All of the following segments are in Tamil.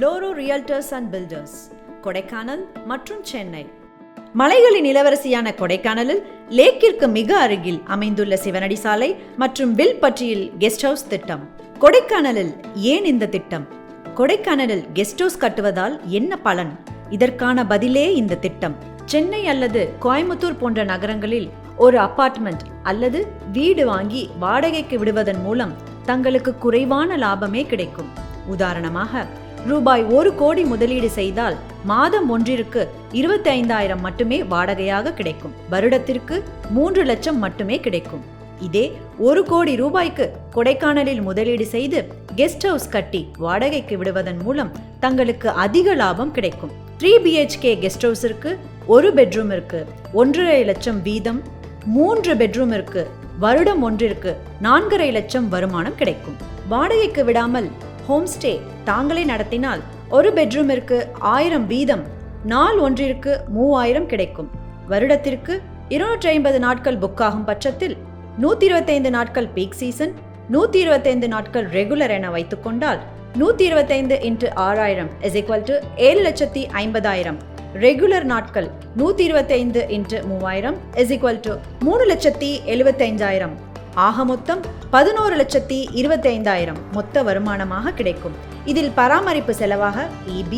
லோரோ ரியல்டர்ஸ் அண்ட் பில்டர்ஸ், கொடைக்கானல் மற்றும் சென்னை. மலைகளின் இளவரசியான கொடைக்கானலில் லேக்கிற்கு மிக அருகில் அமைந்துள்ள சிவனடி சாலை மற்றும் வில்பட்டியில் கெஸ்ட் ஹவுஸ் திட்டம். கொடைக்கானலில் ஏன் இந்த திட்டம்? கொடைக்கானலில் கெஸ்ட் ஹவுஸ் கட்டுவதால் என்ன பலன்? இதற்கான பதிலே இந்த திட்டம். சென்னை அல்லது கோயம்புத்தூர் போன்ற நகரங்களில் ஒரு அபார்ட்மெண்ட் அல்லது வீடு வாங்கி வாடகைக்கு விடுவதன் மூலம் தங்களுக்கு குறைவான லாபமே கிடைக்கும். உதாரணமாக, ரூபாய் 1 கோடி முதலீடு செய்தால் மாதம் ஒன்றிற்கு 25,000 மட்டுமே வாடகையாக கிடைக்கும். வருடத்திற்கு 3 லட்சம் மட்டுமே கிடைக்கும். இதே 1 கோடி ரூபாய்க்கு கொடைக்கானலில் முதலீடு செய்து கெஸ்ட் ஹவுஸ் கட்டி வாடகைக்கு விடுவதன் மூலம் தங்களுக்கு அதிக லாபம் கிடைக்கும். 3 BHK கெஸ்ட் ஹவுஸிற்கு 1 பெட்ரூமிற்கு 1,50,000 லட்சம் வீதம், 3 பெட்ரூமிற்கு வருடம் ஒன்றிற்கு 4,50,000 லட்சம் வருமானம் கிடைக்கும். வாடகைக்கு விடாமல் ஹோம் ஸ்டே தாங்களே நடத்தினால் 1 பெட்ரூமிற்கு 1000 வீதம், நாள் ஒன்றிற்கு 3,000 கிடைக்கும். வருடத்திற்கு 250 நாட்கள் புக் ஆகும் பட்சத்தில் 125 நாட்கள் பீக் சீசன், 125 நாட்கள் ரெகுலர் என வைத்துக்கொண்டால் 125 × 6,000 = 7,50,000. ரெகுலர் நாட்கள் 125 × 3,000 = 3,75,000. ஆக மொத்தம் 11,25,000 மொத்த வருமானமாக கிடைக்கும். இதில் பராமரிப்பு செலவாக EB,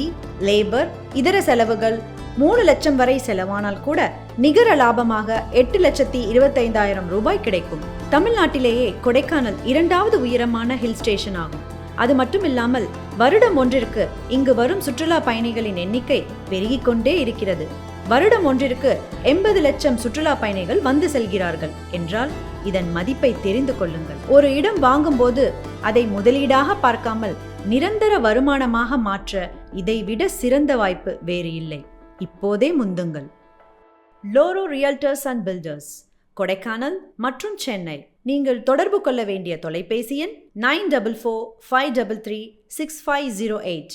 லேபர், இதர செலவுகள் 3 லட்சம் வரை செலவானால் கூட நிகர லாபமாக 8,25,000 ரூபாய் கிடைக்கும். தமிழ்நாட்டிலேயே கொடைக்கானல் 2வது உயரமான ஹில் ஸ்டேஷன் ஆகும். அது மட்டுமில்லாமல் வருடம் ஒன்றிற்கு இங்கு வரும் சுற்றுலா பயணிகளின் எண்ணிக்கை பெருகிக் கொண்டே இருக்கிறது. வருடம் ஒன்றிற்கு 80 லட்சம் சுற்றுலா பயணிகள் வந்து செல்கிறார்கள் என்றால் இதன் மதிப்பை தெரிந்து கொள்ளுங்கள். ஒரு இடம் வாங்கும்போது அதை முதலீடாக பார்க்காமல் நிரந்தர வருமானமாக மாற்ற இதைவிட சிறந்த வாய்ப்பு வேறு இல்லை. இப்போதே முந்துங்கள். லோரோ ரியல்டர்ஸ் அண்ட் பில்டர்ஸ், கொடைக்கானல் மற்றும் சென்னை. நீங்கள் தொடர்பு கொள்ள வேண்டிய தொலைபேசி எண் 9445336508.